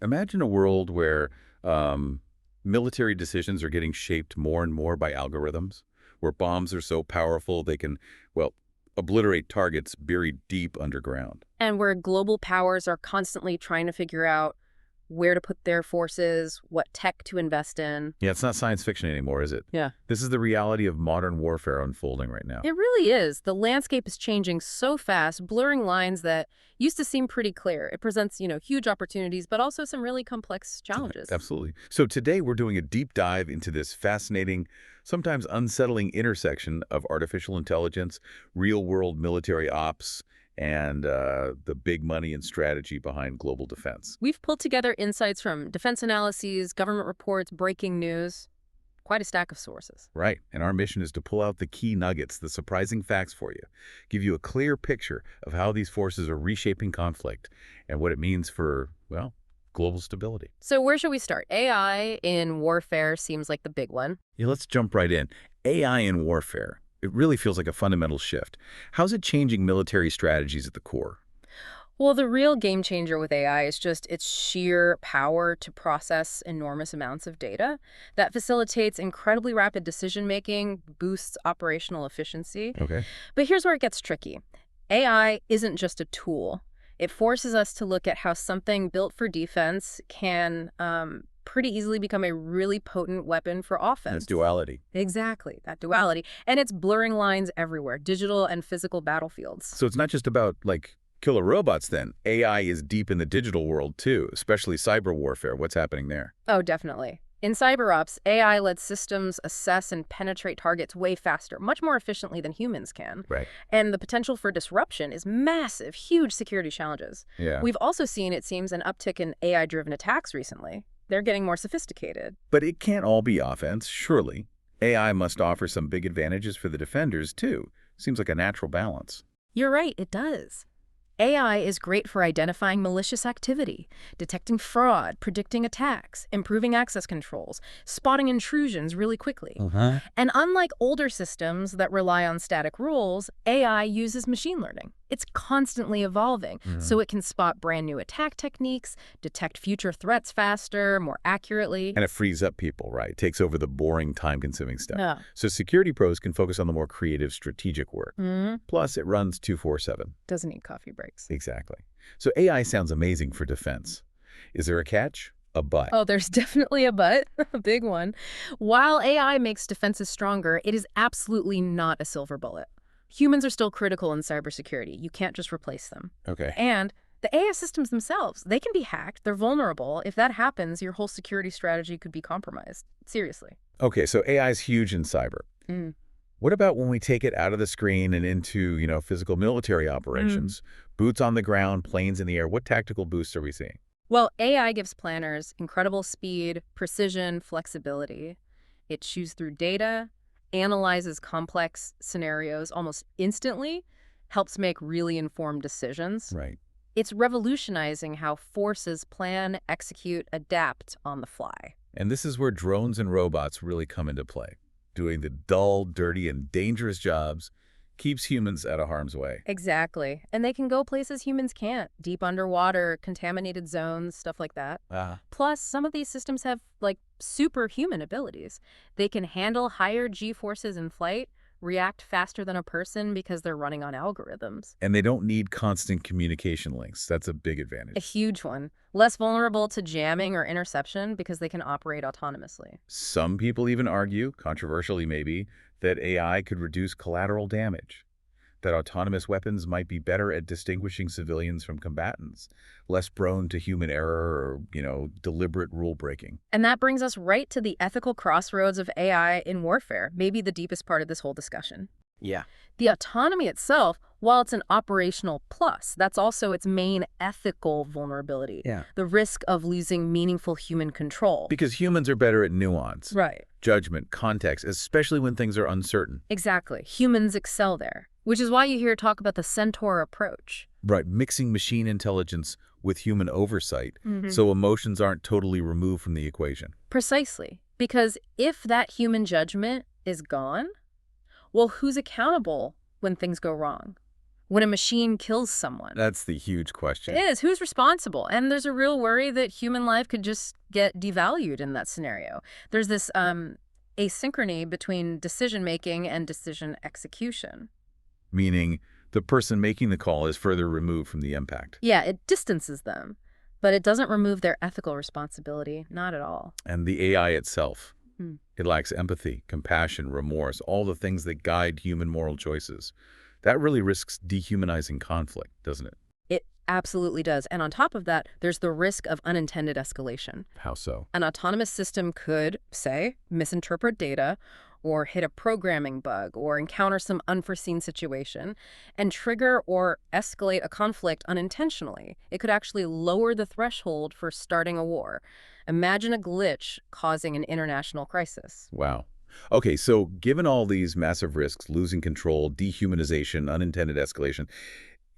Imagine a world where military decisions are getting shaped more and more by algorithms, where bombs are so powerful they can, well, obliterate targets buried deep underground. And where global powers are constantly trying to figure out where to put their forces, what tech to invest in. Yeah, it's not science fiction anymore, is it? Yeah. This is the reality of modern warfare unfolding right now. It really is. The landscape is changing so fast, blurring lines that used to seem pretty clear. It presents, huge opportunities, but also some really complex challenges. Absolutely. So today we're doing a deep dive into this fascinating, sometimes unsettling intersection of artificial intelligence, real-world military ops, and the big money and strategy behind global defense. We've pulled together insights from defense analyses, government reports, breaking news, quite a stack of sources. Right. And our mission is to pull out the key nuggets, the surprising facts for you, give you a clear picture of how these forces are reshaping conflict and what it means for, well, global stability. So where should we start? AI in warfare seems like the big one. Yeah, let's jump right in. AI in warfare. It really feels like a fundamental shift. How's it changing military strategies at the core? Well, the real game changer with AI is just its sheer power to process enormous amounts of data that facilitates incredibly rapid decision-making, boosts operational efficiency. Okay. But here's where it gets tricky. AI isn't just a tool. It forces us to look at how something built for defense can pretty easily become a really potent weapon for offense. That's duality. Exactly, that duality. And it's blurring lines everywhere, digital and physical battlefields. So it's not just about, like, killer robots then. AI is deep in the digital world too, especially cyber warfare. What's happening there? Oh, definitely. In cyber ops, AI-led systems assess and penetrate targets way faster, much more efficiently than humans can. Right. And the potential for disruption is massive, huge security challenges. Yeah. We've also seen, it seems, an uptick in AI-driven attacks recently. They're getting more sophisticated. But it can't all be offense, surely. AI must offer some big advantages for the defenders too. Seems like a natural balance. You're right, it does. AI is great for identifying malicious activity, detecting fraud, predicting attacks, improving access controls, spotting intrusions really quickly. And unlike older systems that rely on static rules, AI uses machine learning. It's constantly evolving, so it can spot brand new attack techniques, detect future threats faster, more accurately. And it frees up people, right? Takes over the boring, time-consuming stuff. Yeah. So security pros can focus on the more creative, strategic work. Plus, it runs 24/7. Doesn't need coffee breaks. Exactly. So AI sounds amazing for defense. Is there a catch? A but. Oh, there's definitely a but, a big one. While AI makes defenses stronger, it is absolutely not a silver bullet. Humans are still critical in cybersecurity. You can't just replace them. Okay. And the AI systems themselves, they can be hacked. They're vulnerable. If that happens, your whole security strategy could be compromised. Seriously. Okay, so AI is huge in cyber. What about when we take it out of the screen and into, physical military operations? Boots on the ground, planes in the air. What tactical boosts are we seeing? Well, AI gives planners incredible speed, precision, flexibility. It chews through data, analyzes complex scenarios almost instantly, helps make really informed decisions. Right. It's revolutionizing how forces plan, execute, adapt on the fly. And this is where drones and robots really come into play. Doing the dull, dirty, and dangerous jobs keeps humans out of harm's way. Exactly. And they can go places humans can't. Deep underwater, contaminated zones, stuff like that. Plus, some of these systems have, superhuman abilities. They can handle higher G-forces in flight, react faster than a person because they're running on algorithms. And they don't need constant communication links. That's a big advantage. A huge one. Less vulnerable to jamming or interception because they can operate autonomously. Some people even argue, controversially maybe, that AI could reduce collateral damage, that autonomous weapons might be better at distinguishing civilians from combatants, less prone to human error or, deliberate rule breaking. And that brings us right to the ethical crossroads of AI in warfare, maybe the deepest part of this whole discussion. Yeah. The autonomy itself, while it's an operational plus, that's also its main ethical vulnerability. Yeah. The risk of losing meaningful human control. Because humans are better at nuance, Right. judgment, context, especially when things are uncertain. Exactly. Humans excel there, which is why you hear talk about the centaur approach. Right, mixing machine intelligence with human oversight, so emotions aren't totally removed from the equation. Precisely. Because if that human judgment is gone, well, who's accountable when things go wrong? When a machine kills someone. That's the huge It question. is. Who's responsible? And there's a real worry that human life could just get devalued in that scenario. There's this asynchrony between decision-making and decision execution. Meaning the person making the call is further removed from the impact. Yeah, it distances them, but it doesn't remove their ethical responsibility. Not at all. And the AI itself, Hmm. it lacks empathy, compassion, remorse, all the things that guide human moral choices. That really risks dehumanizing conflict, doesn't it? It absolutely does. And on top of that, there's the risk of unintended escalation. How so? An autonomous system could, say, misinterpret data or hit a programming bug or encounter some unforeseen situation and trigger or escalate a conflict unintentionally. It could actually lower the threshold for starting a war. Imagine a glitch causing an international crisis. Wow. Okay, so given all these massive risks, losing control, dehumanization, unintended escalation,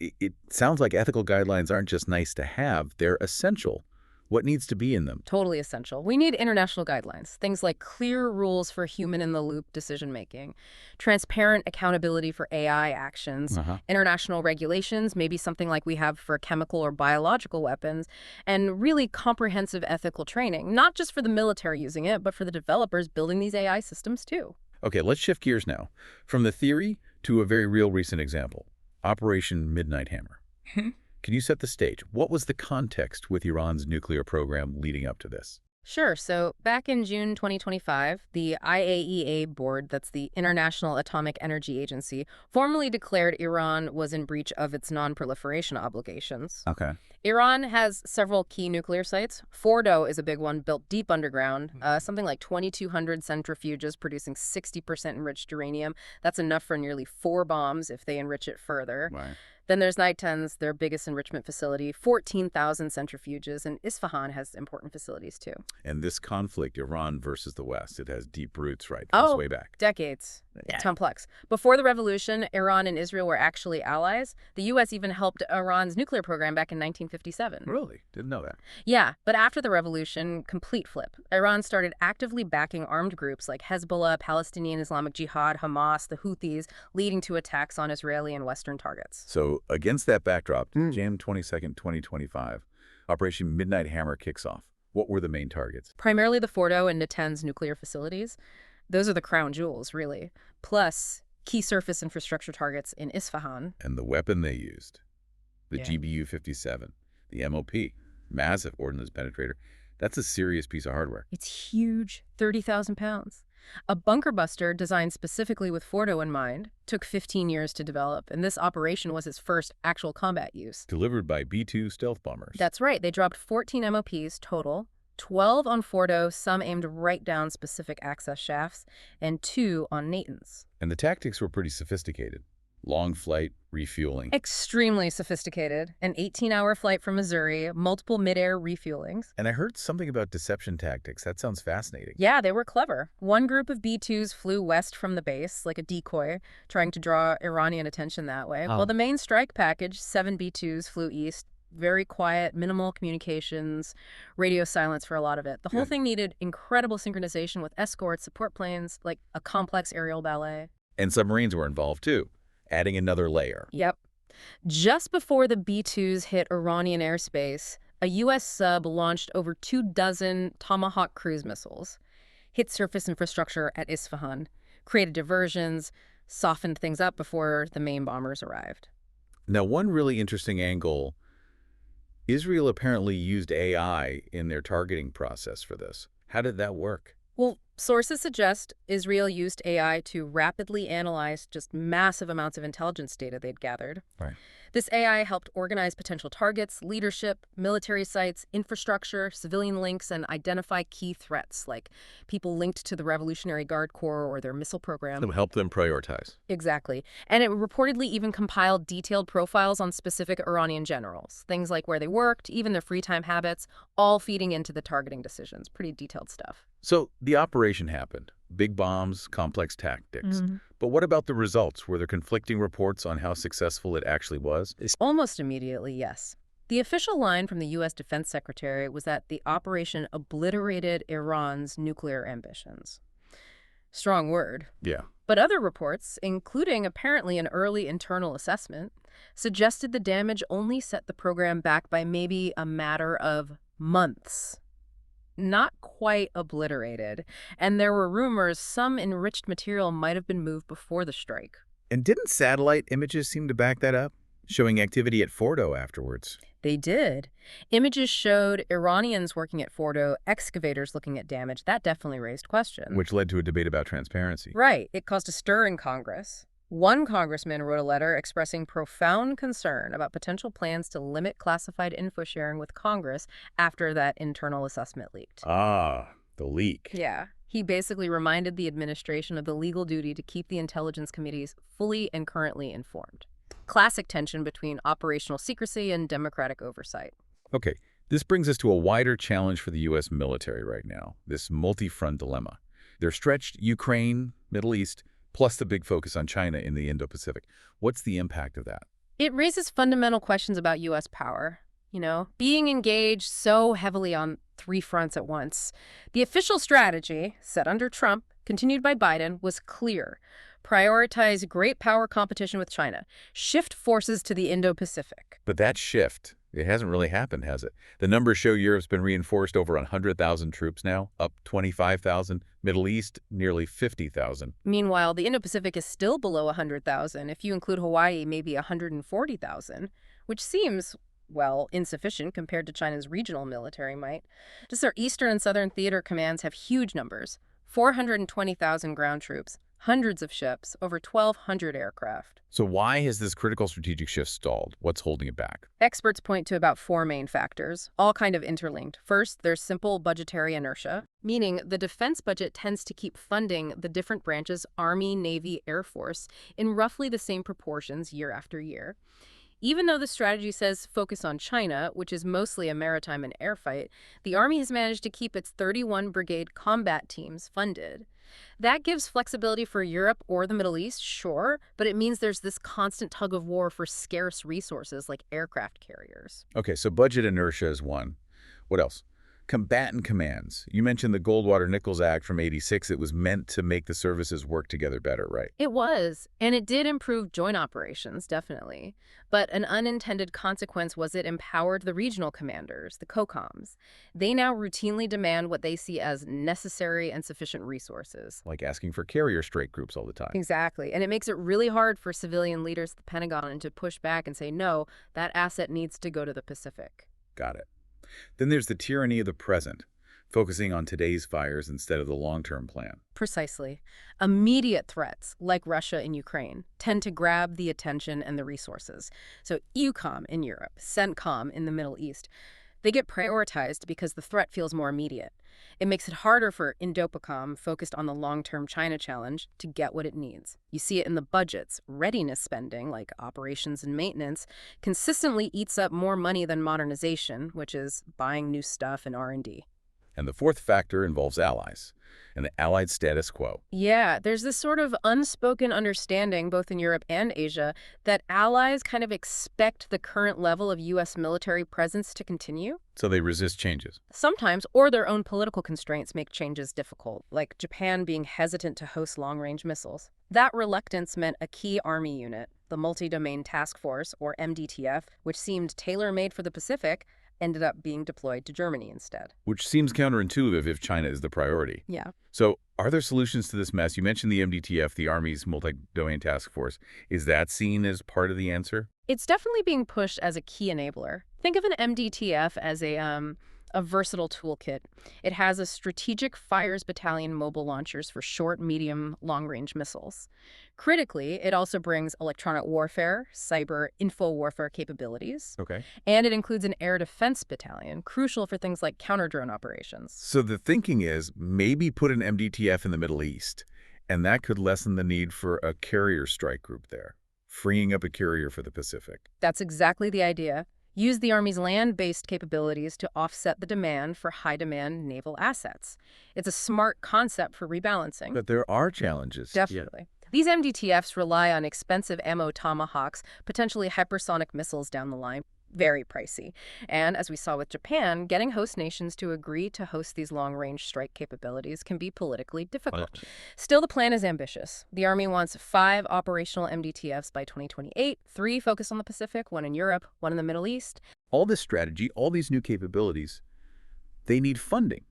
it sounds like ethical guidelines aren't just nice to have, they're essential. What needs to be in them? Totally essential. We need international guidelines, things like clear rules for human-in-the-loop decision-making, transparent accountability for AI actions, international regulations, maybe something like we have for chemical or biological weapons, and really comprehensive ethical training, not just for the military using it, but for the developers building these AI systems too. Okay, let's shift gears now. From the theory to a very real recent example, Operation Midnight Hammer. Can you set the stage? What was the context with Iran's nuclear program leading up to this? Sure. So back in June 2025, the IAEA board, that's the International Atomic Energy Agency, formally declared Iran was in breach of its non-proliferation obligations. Okay. Iran has several key nuclear sites. Fordo is a big one built deep underground, something like 2,200 centrifuges producing 60% enriched uranium. That's enough for nearly 4 bombs if they enrich it further. Right. Then there's Natanz, their biggest enrichment facility, 14,000 centrifuges, and Isfahan has important facilities too. And this conflict, Iran versus the West, it has deep roots, right? Goes way back. Decades. It's complex. Before the revolution, Iran and Israel were actually allies. The U.S. even helped Iran's nuclear program back in 1957. Really? Didn't know that. Yeah, but after the revolution, complete flip. Iran started actively backing armed groups like Hezbollah, Palestinian Islamic Jihad, Hamas, the Houthis, leading to attacks on Israeli and Western targets. So against that backdrop, January 22nd, 2025, Operation Midnight Hammer kicks off. What were the main targets? Primarily the Fordo and Natanz nuclear facilities. Those are the crown jewels, really. Plus, key surface infrastructure targets in Isfahan. And the weapon they used, the GBU-57, the MOP, Massive Ordnance Penetrator. That's a serious piece of hardware. It's huge, 30,000 pounds. A bunker buster designed specifically with Fordo in mind took 15 years to develop, and this operation was its first actual combat use. Delivered by B-2 stealth bombers. That's right. They dropped 14 MOPs total, 12 on Fordo, some aimed right down specific access shafts, and 2 on Natanz. And the tactics were pretty sophisticated. Long flight, refueling. Extremely sophisticated. An 18-hour flight from Missouri, multiple mid-air refuelings. And I heard something about deception tactics. That sounds fascinating. Yeah, they were clever. One group of B-2s flew west from the base, like a decoy, trying to draw Iranian attention that way. While the main strike package, 7 B-2s, flew east. Very quiet, minimal communications, radio silence for a lot of it. The whole thing needed incredible synchronization with escorts, support planes, like a complex aerial ballet. And submarines were involved too, adding another layer. Yep. Just before the B-2s hit Iranian airspace, a U.S. sub launched over 24 Tomahawk cruise missiles, hit surface infrastructure at Isfahan, created diversions, softened things up before the main bombers arrived. Now, one really interesting angle, Israel apparently used AI in their targeting process for this. How did that work? Well, sources suggest Israel used AI to rapidly analyze just massive amounts of intelligence data they'd gathered. Right. This AI helped organize potential targets, leadership, military sites, infrastructure, civilian links, and identify key threats, like people linked to the Revolutionary Guard Corps or their missile program. To help them prioritize. Exactly. And it reportedly even compiled detailed profiles on specific Iranian generals, things like where they worked, even their free time habits, all feeding into the targeting decisions. Pretty detailed stuff. So the operation happened. Big bombs, complex tactics. But what about the results? Were there conflicting reports on how successful it actually was? Almost immediately, yes. The official line from the U.S. Defense Secretary was that the operation obliterated Iran's nuclear ambitions. Strong word. Yeah. But other reports, including apparently an early internal assessment, suggested the damage only set the program back by maybe a matter of months. Not quite obliterated. And there were rumors some enriched material might have been moved before the strike. And didn't satellite images seem to back that up, showing activity at Fordo afterwards? They did. Images showed Iranians working at Fordo, excavators looking at damage. That definitely raised questions. Which led to a debate about transparency. Right. It caused a stir in Congress. One congressman wrote a letter expressing profound concern about potential plans to limit classified info sharing with Congress after that internal assessment leaked. Ah, the leak. Yeah. He basically reminded the administration of the legal duty to keep the intelligence committees fully and currently informed. Classic tension between operational secrecy and democratic oversight. Okay, this brings us to a wider challenge for the U.S. military right now, this multi-front dilemma. They're stretched Ukraine, Middle East, plus the big focus on China in the Indo-Pacific. What's the impact of that? It raises fundamental questions about U.S. power. Being engaged so heavily on 3 fronts at once. The official strategy, set under Trump, continued by Biden, was clear. Prioritize great power competition with China. Shift forces to the Indo-Pacific. But that shift, it hasn't really happened, has it? The numbers show Europe's been reinforced over 100,000 troops now, up 25,000. Middle East, nearly 50,000. Meanwhile, the Indo-Pacific is still below 100,000. If you include Hawaii, maybe 140,000, which seems, well, insufficient compared to China's regional military might. Just their Eastern and Southern Theater commands have huge numbers. 420,000 ground troops, hundreds of ships, over 1,200 aircraft. So why has this critical strategic shift stalled? What's holding it back? Experts point to about 4 main factors, all kind of interlinked. First, there's simple budgetary inertia, meaning the defense budget tends to keep funding the different branches, Army, Navy, Air Force, in roughly the same proportions year after year. Even though the strategy says focus on China, which is mostly a maritime and air fight, the Army has managed to keep its 31 brigade combat teams funded. That gives flexibility for Europe or the Middle East, sure, but it means there's this constant tug of war for scarce resources like aircraft carriers. Okay, so budget inertia is one. What else? Combatant commands. You mentioned the Goldwater-Nichols Act from '86. It was meant to make the services work together better, right? It was, and it did improve joint operations, definitely. But an unintended consequence was it empowered the regional commanders, the COCOMs. They now routinely demand what they see as necessary and sufficient resources. Like asking for carrier strike groups all the time. Exactly, and it makes it really hard for civilian leaders at the Pentagon to push back and say, no, that asset needs to go to the Pacific. Got it. Then there's the tyranny of the present, focusing on today's fires instead of the long-term plan. Precisely. Immediate threats, like Russia and Ukraine, tend to grab the attention and the resources. So EUCOM in Europe, CENTCOM in the Middle East, they get prioritized because the threat feels more immediate. It makes it harder for INDOPACOM, focused on the long-term China challenge, to get what it needs. You see it in the budgets. Readiness spending, like operations and maintenance, consistently eats up more money than modernization, which is buying new stuff and R&D. And the fourth factor involves allies and the allied status quo. Yeah, there's this sort of unspoken understanding, both in Europe and Asia, that allies kind of expect the current level of U.S. military presence to continue. So they resist changes. Sometimes, or their own political constraints make changes difficult, like Japan being hesitant to host long-range missiles. That reluctance meant a key Army unit, the Multi-Domain Task Force, or MDTF, which seemed tailor-made for the Pacific, ended up being deployed to Germany instead. Which seems counterintuitive if China is the priority. Yeah. So are there solutions to this mess? You mentioned the MDTF, the Army's multi-domain task force. Is that seen as part of the answer? It's definitely being pushed as a key enabler. Think of an MDTF as a versatile toolkit. It has a strategic fires battalion mobile launchers for short, medium, long-range missiles. Critically, it also brings electronic warfare, cyber, info warfare capabilities. Okay. And it includes an air defense battalion, crucial for things like counter-drone operations. So the thinking is maybe put an MDTF in the Middle East, and that could lessen the need for a carrier strike group there, freeing up a carrier for the Pacific. That's exactly the idea. Use the Army's land-based capabilities to offset the demand for high-demand naval assets. It's a smart concept for rebalancing. But there are challenges. Definitely. Yeah. These MDTFs rely on expensive ammo tomahawks, potentially hypersonic missiles down the line. very pricey. And as we saw with Japan, getting host nations to agree to host these long-range strike capabilities can be politically difficult. Right. Still, the plan is ambitious. The Army wants 5 operational MDTFs by 2028, 3 focused on the Pacific, 1 in Europe, 1 in the Middle East. All this strategy, all these new capabilities, they need funding.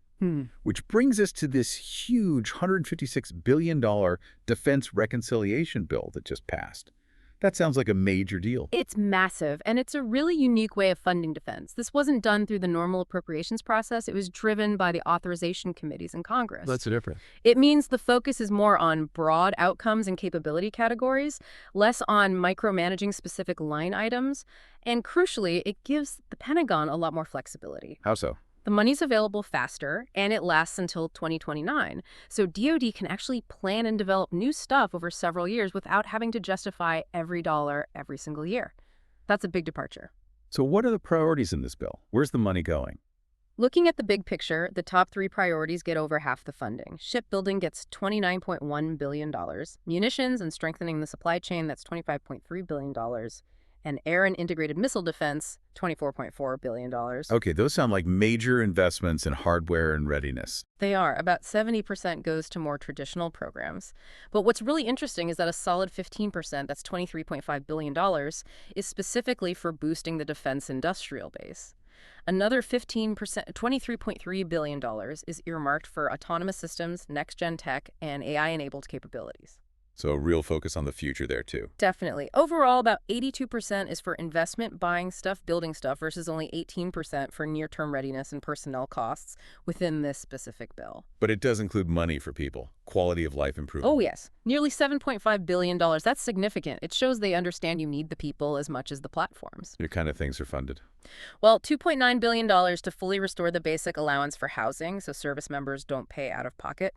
Which brings us to this huge $156 billion defense reconciliation bill that just passed. That sounds like a major deal. It's massive, and it's a really unique way of funding defense. This wasn't done through the normal appropriations process. It was driven by the authorization committees in Congress. That's the difference. It means the focus is more on broad outcomes and capability categories, less on micromanaging specific line items, and crucially, it gives the Pentagon a lot more flexibility. How so? The money's available faster, and it lasts until 2029. So DoD can actually plan and develop new stuff over several years without having to justify every dollar every single year. That's a big departure. So what are the priorities in this bill? Where's the money going? Looking at the big picture, the top 3 priorities get over half the funding. Shipbuilding gets $29.1 billion. Munitions and strengthening the supply chain, that's $25.3 billion. And air and integrated missile defense, $24.4 billion. Okay, those sound like major investments in hardware and readiness. They are. About 70% goes to more traditional programs. But what's really interesting is that a solid 15%, that's $23.5 billion, is specifically for boosting the defense industrial base. Another 15%, $23.3 billion, is earmarked for autonomous systems, next-gen tech, and AI-enabled capabilities. So a real focus on the future there, too. Definitely. Overall, about 82% is for investment, buying stuff, building stuff, versus only 18% for near-term readiness and personnel costs within this specific bill. But it does include money for people, quality of life improvement. Oh, yes. Nearly $7.5 billion. That's significant. It shows they understand you need the people as much as the platforms. What kind of things are funded? Well, $2.9 billion to fully restore the basic allowance for housing so service members don't pay out of pocket.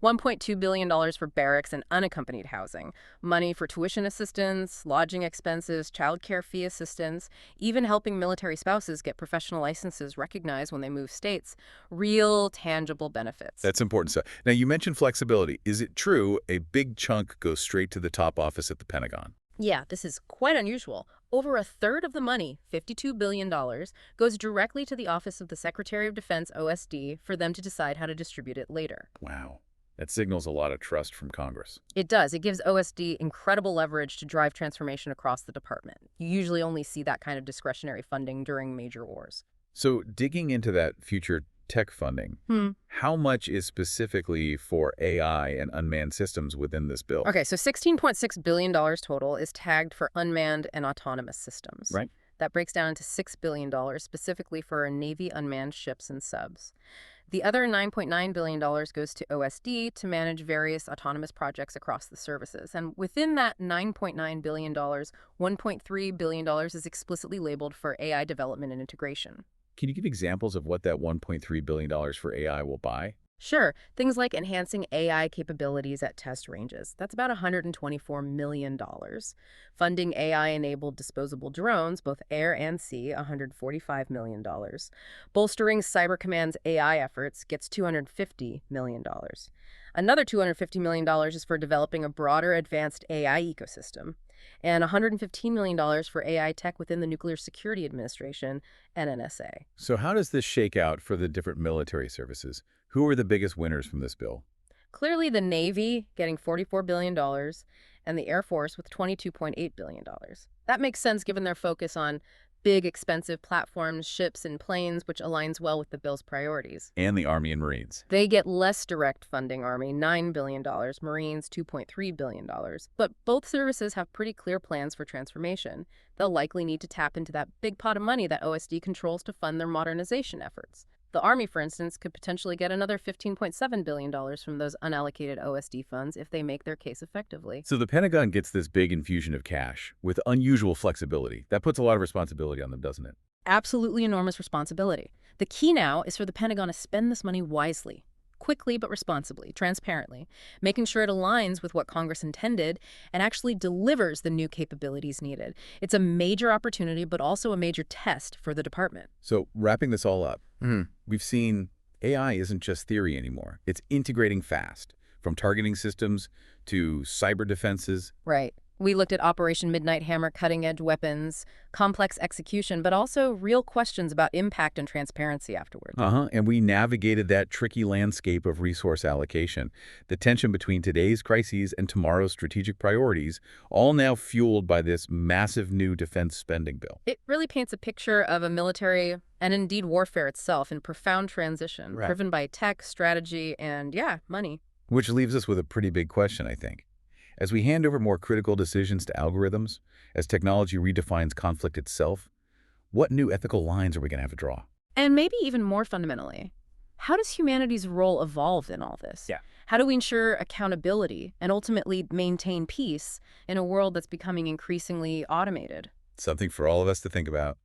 $1.2 billion for barracks and unaccompanied housing. Money for tuition assistance, lodging expenses, childcare fee assistance, even helping military spouses get professional licenses recognized when they move states. Real, tangible benefits. That's important stuff. Now, you mentioned flexibility. Is it true a big chunk goes straight to the top office at the Pentagon? Yeah, this is quite unusual. Over a third of the money, $52 billion, goes directly to the Office of the Secretary of Defense, OSD, for them to decide how to distribute it later. Wow. That signals a lot of trust from Congress. It does. It gives OSD incredible leverage to drive transformation across the department. You usually only see that kind of discretionary funding during major wars. So digging into that future tech funding, how much is specifically for AI and unmanned systems within this bill? Okay, so $16.6 billion total is tagged for unmanned and autonomous systems. Right. That breaks down into $6 billion specifically for Navy unmanned ships and subs. The other $9.9 billion goes to OSD to manage various autonomous projects across the services. And within that $9.9 billion, $1.3 billion is explicitly labeled for AI development and integration. Can you give examples of what that $1.3 billion for AI will buy? Sure. Things like enhancing AI capabilities at test ranges. That's about $124 million. Funding AI-enabled disposable drones, both air and sea, $145 million. Bolstering Cyber Command's AI efforts gets $250 million. Another $250 million is for developing a broader advanced AI ecosystem. And $115 million for AI tech within the Nuclear Security Administration and NSA. So how does this shake out for the different military services? Who are the biggest winners from this bill? Clearly the Navy getting $44 billion and the Air Force with $22.8 billion. That makes sense given their focus on big, expensive platforms, ships, and planes, which aligns well with the bill's priorities. And the Army and Marines. They get less direct funding, Army, $9 billion, Marines, $2.3 billion. But both services have pretty clear plans for transformation. They'll likely need to tap into that big pot of money that OSD controls to fund their modernization efforts. The Army, for instance, could potentially get another $15.7 billion from those unallocated OSD funds if they make their case effectively. So the Pentagon gets this big infusion of cash with unusual flexibility. That puts a lot of responsibility on them, doesn't it? Absolutely enormous responsibility. The key now is for the Pentagon to spend this money wisely, quickly but responsibly, transparently, making sure it aligns with what Congress intended and actually delivers the new capabilities needed. It's a major opportunity, but also a major test for the department. So wrapping this all up, we've seen AI isn't just theory anymore. It's integrating fast, from targeting systems to cyber defenses. Right. We looked at Operation Midnight Hammer, cutting-edge weapons, complex execution, but also real questions about impact and transparency afterward. And we navigated that tricky landscape of resource allocation, the tension between today's crises and tomorrow's strategic priorities, all now fueled by this massive new defense spending bill. It really paints a picture of a military, and indeed warfare itself, in profound transition, Right. driven by tech, strategy, and, yeah, money. Which leaves us with a pretty big question, I think. As we hand over more critical decisions to algorithms, as technology redefines conflict itself, what new ethical lines are we going to have to draw? And maybe even more fundamentally, how does humanity's role evolve in all this? Yeah. How do we ensure accountability and ultimately maintain peace in a world that's becoming increasingly automated? Something for all of us to think about.